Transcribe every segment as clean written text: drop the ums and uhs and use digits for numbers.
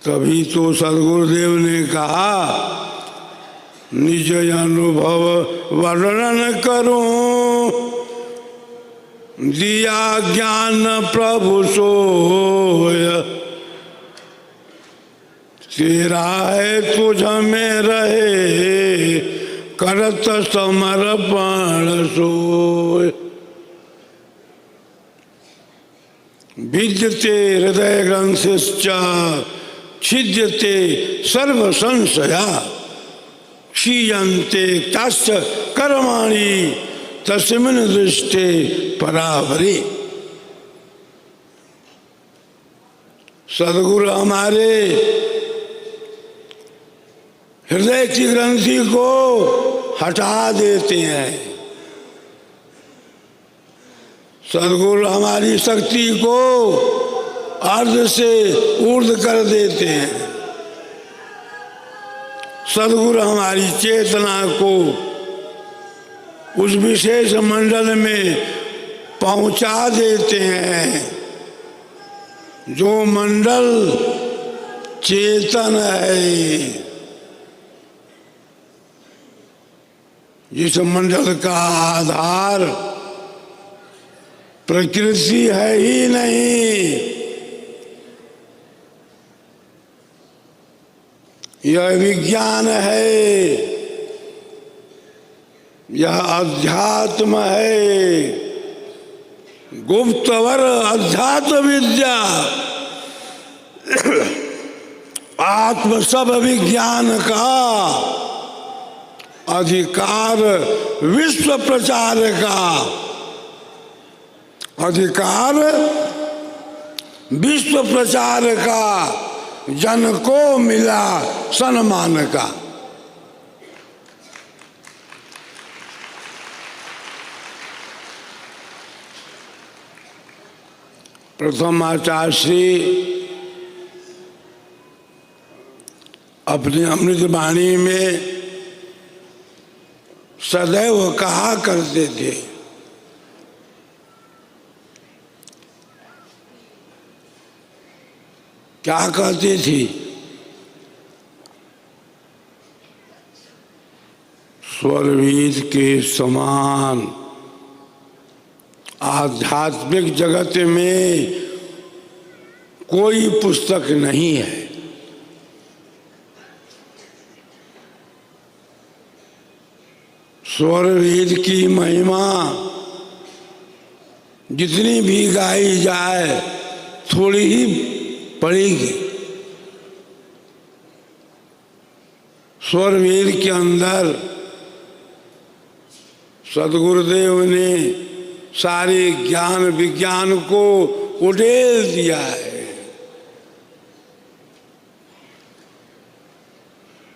तभी तो सदगुरुदेव ने कहा निज अनुभव वर्णन करूं, दिया ज्ञान प्रभु सोय, तेरा है तुझ में रहे करत समर्पण सोय। विद्यते हृदय ग्रंथिश्च छिद्यते सर्व संशया, क्षीयन्ते ताश्च कर्माणि तस्मिन् दृष्टे परावरे। सदगुरु हमारे हृदय की ग्रंथि को हटा देते हैं, सदगुरु हमारी शक्ति को अर्ध से ऊर्ध्व कर देते हैं, सदगुरु हमारी चेतना को उस विशेष मंडल में पहुंचा देते हैं जो मंडल चेतन है, जिस मंडल का आधार प्रकृति है ही नहीं, यह विज्ञान है, यह अध्यात्म है, गुप्तवर अध्यात्म विद्या, आत्म सब विज्ञान का अधिकार, विश्व प्रचार का अधिकार, विश्व प्रचार का जन को मिला सम्मान का। प्रथम आचार्य श्री अपनी अमृत वाणी में सदैव कहा करते थे, क्या कहती थी? स्वरवेद के समान आध्यात्मिक जगत में कोई पुस्तक नहीं है। स्वरवेद की महिमा जितनी भी गाई जाए थोड़ी ही पड़ेगी। स्वरवेद के अंदर सदगुरुदेव ने सारे ज्ञान विज्ञान को उड़ेल दिया है।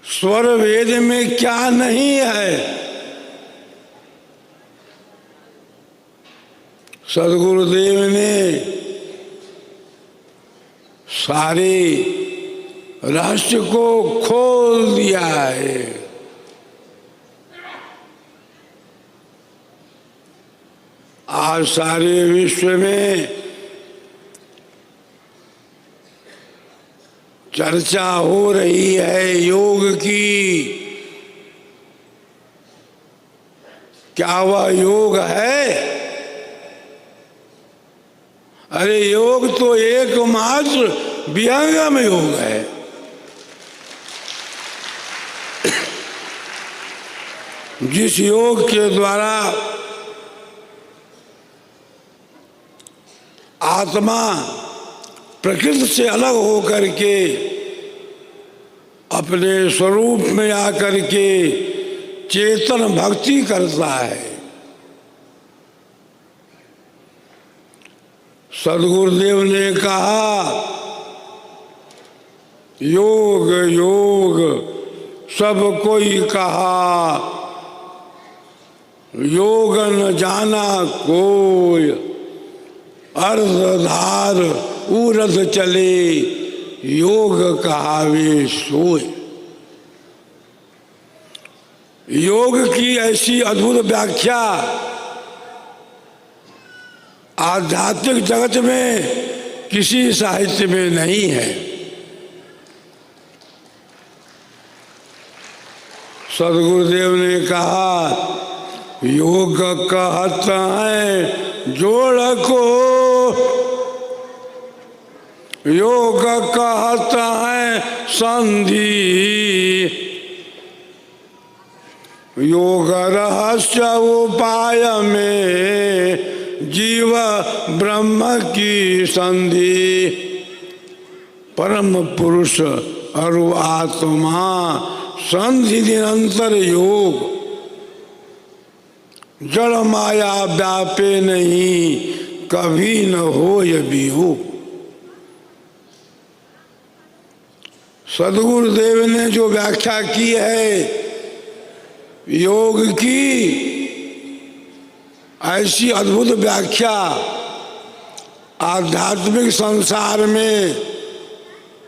स्वरवेद में क्या नहीं है, सदगुरुदेव ने सारे रहस्य को खोल दिया है। आज सारे विश्व में चर्चा हो रही है योग की। क्या वह योग है? अरे योग तो एकमात्र विहंगम योग है। जिस योग के द्वारा आत्मा प्रकृति से अलग होकर के अपने स्वरूप में आकर के चेतन भक्ति करता है। सदगुरुदेव ने कहा योग योग सब कोई कहा, योग न जाना कोई, अर्धधार उरध चले, योग कहावे सोय। योग की ऐसी अद्भुत व्याख्या आध्यात्मिक जगत में किसी साहित्य में नहीं है। सदगुरुदेव ने कहा योग कहता है जोड़ को, योग कहता है संधि, योग रहस्य उपाय में जीव ब्रह्म की संधि। परम पुरुष अरु आत्मा संधि निरंतर योग, जड़ माया व्यापे नहीं कभी न हो वियोग। सदगुरुदेव ने जो व्याख्या की है योग की, ऐसी अद्भुत व्याख्या आध्यात्मिक संसार में,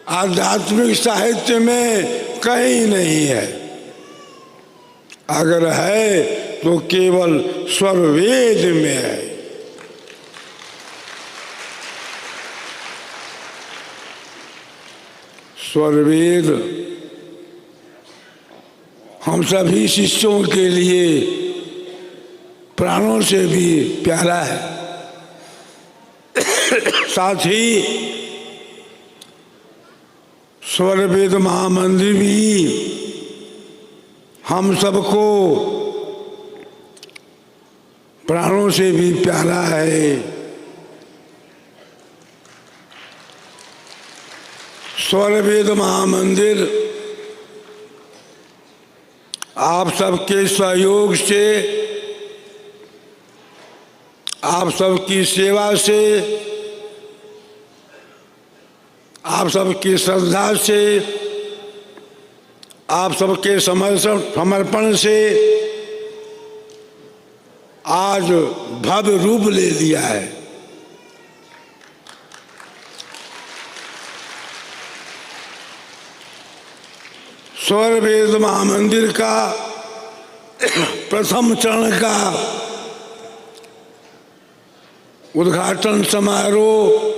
आध्यात्मिक साहित्य में कहीं नहीं है। अगर है तो केवल स्वरवेद में है। स्वरवेद हम सभी शिष्यों के लिए प्राणों से भी प्यारा है। साथ ही स्वरवेद महामंदिर भी हम सबको प्राणों से भी प्यारा है। स्वरवेद महामंदिर आप सबके सहयोग से, आप सबकी सेवा से, आप सबकी श्रद्धा से, आप सबके समर्पण से आज भव्य रूप ले लिया है। स्वरवेद महामंदिर का प्रथम चरण का उद्घाटन समारोह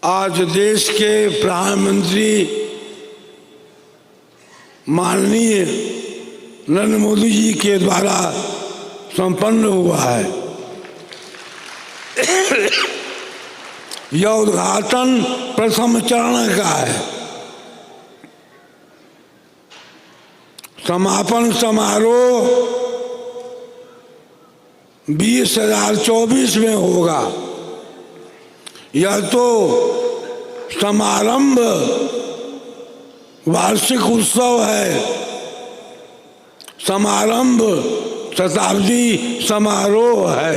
आज देश के प्रधानमंत्री माननीय नरेंद्र मोदी जी के द्वारा संपन्न हुआ है। यह उद्घाटन प्रथम चरण का है। समापन समारोह 2024 में होगा। यह तो समारंभ वार्षिक उत्सव है, समारंभ शताब्दी समारोह है।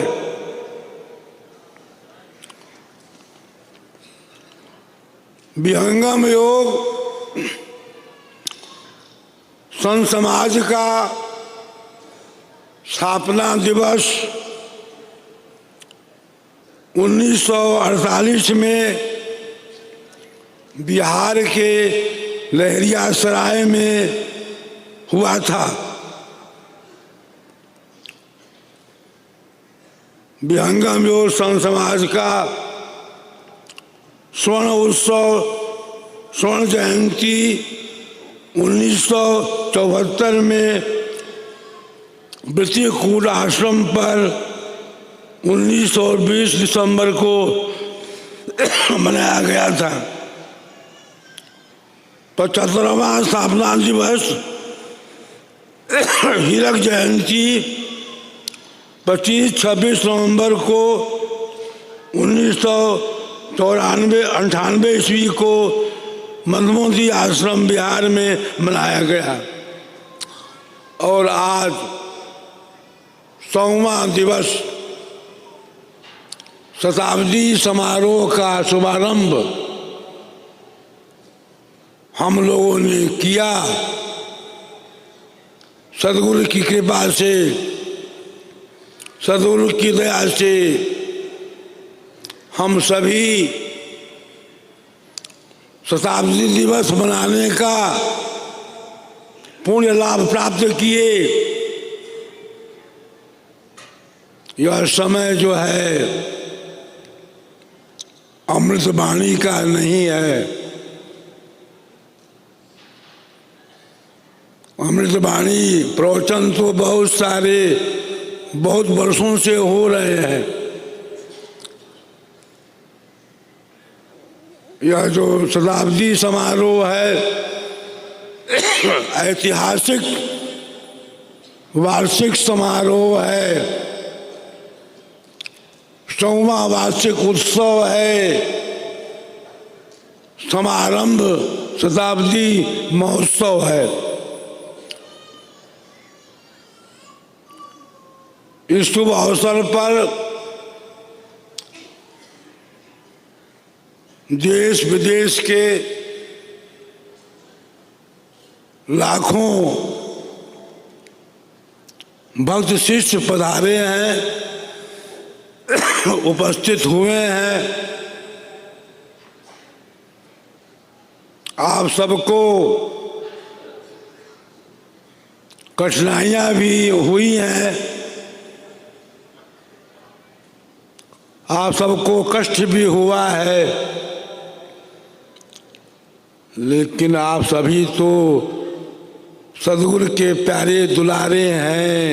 विहंगम योग संत समाज का स्थापना दिवस 1948 में बिहार के लहरियासराय में हुआ था। विहंगम योग संत समाज का स्वर्ण उत्सव, स्वर्ण जयंती 1974 में वृत्तिकूट आश्रम पर 19 और 20 दिसंबर को मनाया गया था। 75वां स्थापना दिवस हीरक जयंती 25-26 नवंबर को 1998 ईस्वी को मधुमती आश्रम बिहार में मनाया गया। और आज 100वां दिवस शताब्दी समारोह का शुभारंभ हम लोगों ने किया। सद्गुरु की कृपा से, सद्गुरु की दया से हम सभी शताब्दी दिवस मनाने का पुण्य लाभ प्राप्त किए। यह समय जो है अमृत वाणी का नहीं है। अमृतवाणी प्रवचन तो बहुत सारे बहुत वर्षों से हो रहे हैं। यह जो शताब्दी समारोह है, ऐतिहासिक वार्षिक समारोह है, 100वां वार्षिक उत्सव है, समारंभ शताब्दी महोत्सव है। इस शुभ अवसर पर देश विदेश के लाखों भक्त शिष्य पधारे हैं, उपस्थित हुए हैं। आप सबको कठिनाइयां भी हुई हैं, आप सबको कष्ट भी हुआ है, लेकिन आप सभी तो सद्गुरु के प्यारे दुलारे हैं,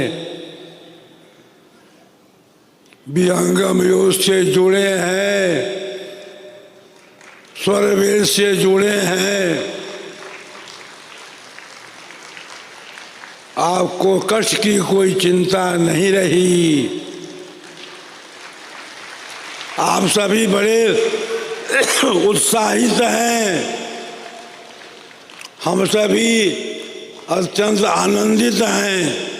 विहंगम योग से जुड़े हैं, स्वर वेद से जुड़े हैं। आपको कष्ट की कोई चिंता नहीं रही। आप सभी बड़े उत्साहित हैं, हम सभी अत्यंत आनंदित हैं।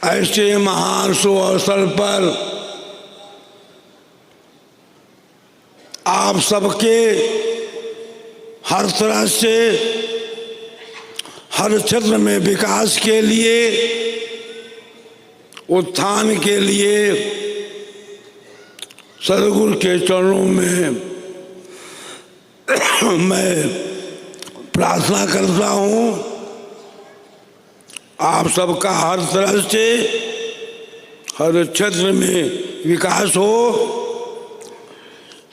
ऐसे महान शुभ अवसर पर आप सबके हर तरह से हर क्षेत्र में विकास के लिए, उत्थान के लिए सद्गुरु के चरणों में मैं प्रार्थना करता हूँ। आप सबका हर तरह से हर क्षेत्र में विकास हो।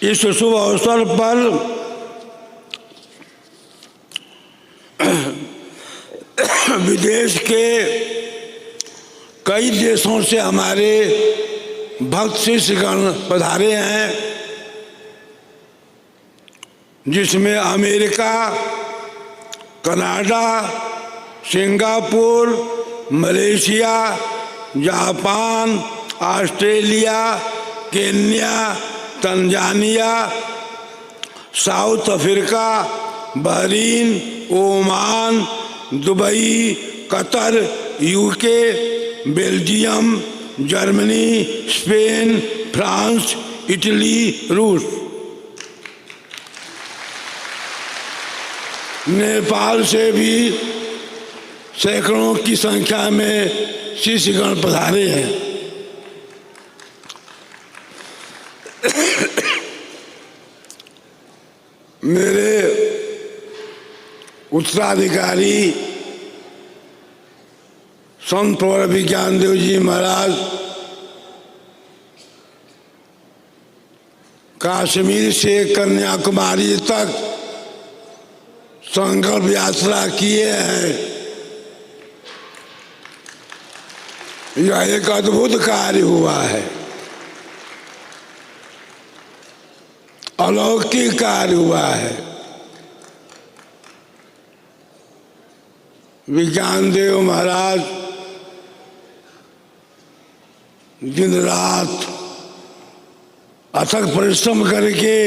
इस शुभ अवसर पर विदेश के कई देशों से हमारे भक्त शिष्यगण पधारे हैं, जिसमें America, Canada, Singapore, Malaysia, Japan, Australia, Kenya, Tanzania, south Africa, Bahrain, Oman, Dubai, Qatar, UK, Belgium, Germany, Spain, France, Italy, रूस, नेपाल से भी सैकड़ों की संख्या में शिष्यगण पधारे हैं। मेरे उत्तराधिकारी संत प्रवर विज्ञान देव जी महाराज कश्मीर से कन्याकुमारी तक संकल्प यात्रा किए हैं। यह एक अद्भुत कार्य हुआ है, अलौकिक कार्य हुआ है। विज्ञान देव महाराज दिन रात अथक परिश्रम करके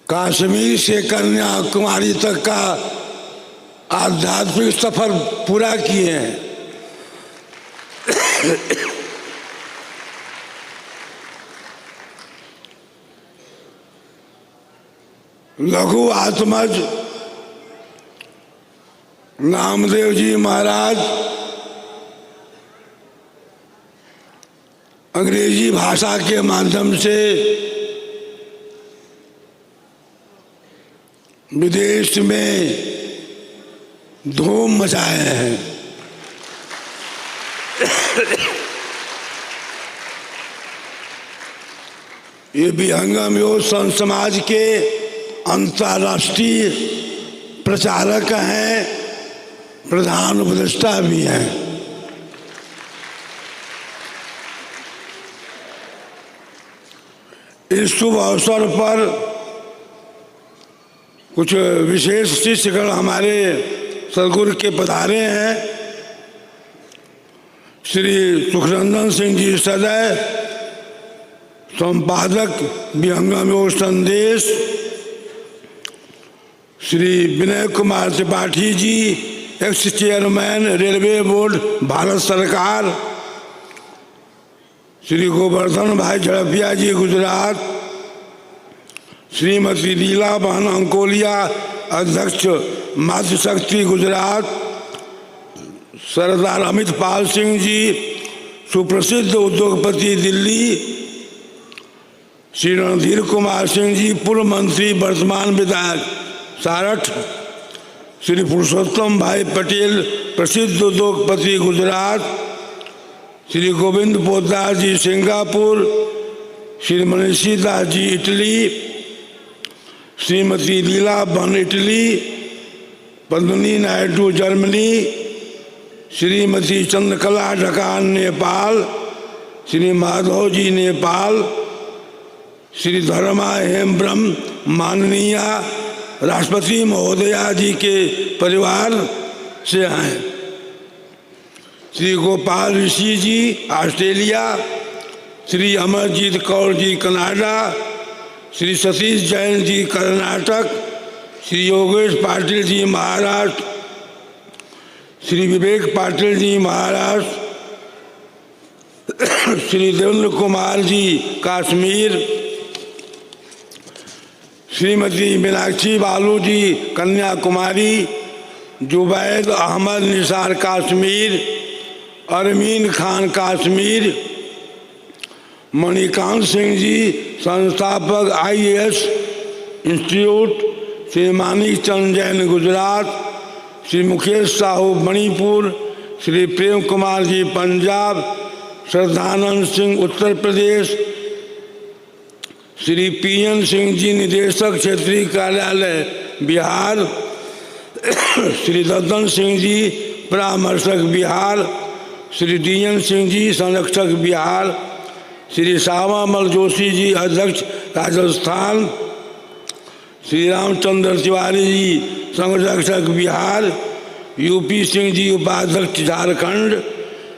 कश्मीर से कन्याकुमारी तक का आध्यात्मिक सफर पूरा किए हैं। लघु आत्मज नामदेव जी महाराज अंग्रेजी भाषा के माध्यम से विदेश में धूम मचाए हैं। ये विहंगम योग संत समाज के अंतर्राष्ट्रीय प्रचारक हैं, प्रधान उपदेष्टा भी हैं। इस शुभ अवसर पर कुछ विशेष शिष्यगण हमारे सदगुरु के पधारे हैं। श्री सुखनंदन सिंह जी सदैव संपादक Vihangam Yoga Sandesh, Shri Vinay Kumar Tripathi ji ex chairman railway board Bharat सरकार, श्री गोवर्धन भाई झड़पिया जी गुजरात, श्रीमती लीला बहन अंकोलिया अध्यक्ष मातृशक्ति गुजरात, सरदार अमित पाल सिंह जी सुप्रसिद्ध उद्योगपति दिल्ली, श्री रणधीर कुमार सिंह जी पूर्व मंत्री वर्तमान विधायक सारठ, श्री पुरुषोत्तम भाई पटेल प्रसिद्ध उद्योगपति गुजरात, श्री गोविंद पोद्दार जी सिंगापुर, श्री मनीषी दास जी इटली, श्रीमती लीला बहन इटली, पद्मिनी नायडू जर्मनी, श्रीमती चंद्रकला ढकान नेपाल, श्री माधव जी नेपाल, श्री धर्मा हेम ब्रह्म माननीय राष्ट्रपति महोदया जी के परिवार से आए, श्री गोपाल ऋषि जी ऑस्ट्रेलिया, श्री अमरजीत कौर जी कनाडा, श्री सतीश जैन जी कर्नाटक, श्री योगेश पाटिल जी महाराष्ट्र, श्री विवेक पाटिल जी महाराष्ट्र, श्री देवेंद्र कुमार जी कश्मीर, श्रीमती मीनाक्षी बालू जी कन्याकुमारी, जुबैद अहमद निसार कश्मीर, अरमीन खान कश्मीर, मणिकांत सिंह जी संस्थापक IAS institute, Shri Manik Chand Jain Gujarat, Shri Mukesh Sahu Manipur, Shri Prem Kumar ji Punjab, Shraddhanand Singh Uttar Pradesh, Shri PN Singh ji निदेशक क्षेत्रीय कार्यालय बिहार, श्री दद्दन सिंह जी परामर्शक बिहार, श्री DN सिंह जी संरक्षक बिहार, श्री श्यामामल जोशी जी अध्यक्ष राजस्थान, श्री रामचंद्र तिवारी जी संरक्षक बिहार, UP सिंह जी उपाध्यक्ष झारखंड,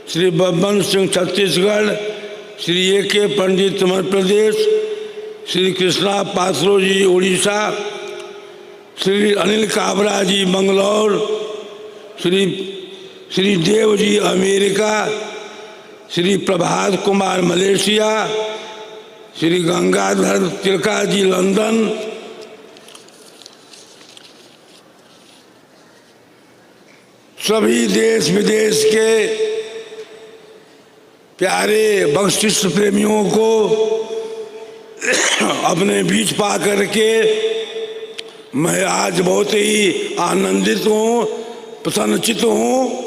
श्री बब्बन सिंह छत्तीसगढ़, श्री AK पंडित मध्य प्रदेश, श्री कृष्णा पात्रो जी उड़ीसा, श्री अनिल काबरा जी मंगलौर, श्री देव जी अमेरिका, श्री प्रभात कुमार मलेशिया, श्री गंगाधर तिलका जी लंदन, सभी देश विदेश के प्यारे बख्शिश प्रेमियों को अपने बीच पा करके मैं आज बहुत ही आनंदित हूँ, प्रसन्नचित हूँ।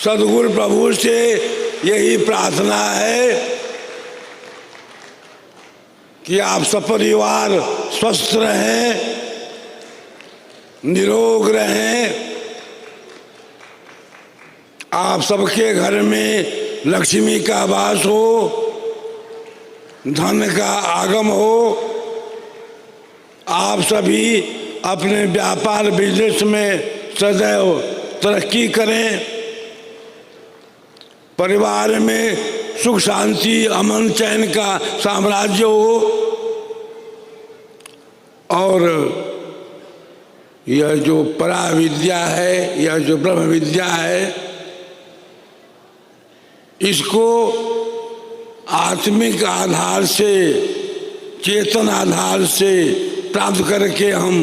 सदगुरु प्रभु से यही प्रार्थना है कि आप सपरिवार स्वस्थ रहें, निरोग रहें, आप सबके घर में लक्ष्मी का वास हो, धन का आगम हो, आप सभी अपने व्यापार बिजनेस में सदैव तरक्की करें, परिवार में सुख शांति अमन चैन का साम्राज्य हो, और यह जो परा विद्या है, यह जो ब्रह्म विद्या है, इसको आत्मिक आधार से, चेतन आधार से प्राप्त करके हम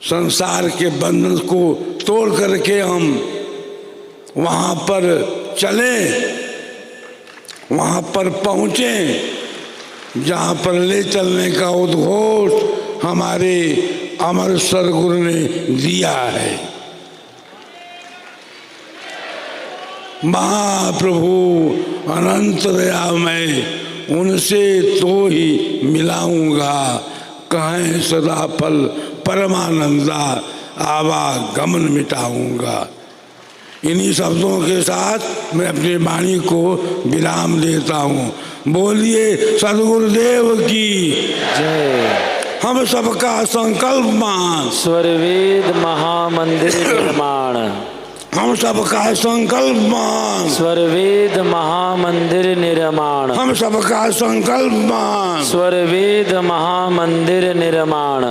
संसार के बंधन को तोड़ करके हम वहाँ पर चलें, वहाँ पर पहुँचें जहाँ पर ले चलने का उद्घोष हमारे अमर सदगुरु ने दिया है। महाप्रभु अनंत दयामय उनसे तो ही मिलाऊंगा, कहें सदा फल परमानंदा, आवागमन मिटाऊंगा। इन्हीं शब्दों के साथ मैं अपनी वाणी को विराम देता हूँ। बोलिए सद्गुरुदेव की जय। हम सबका संकल्प मान, स्वरवेद महामंदिर निर्माण। हम सबका संकल्प मान, स्वरवेद महामंदिर निर्माण। हम सबका संकल्प मान। स्वरवेद महामंदिर निर्माण।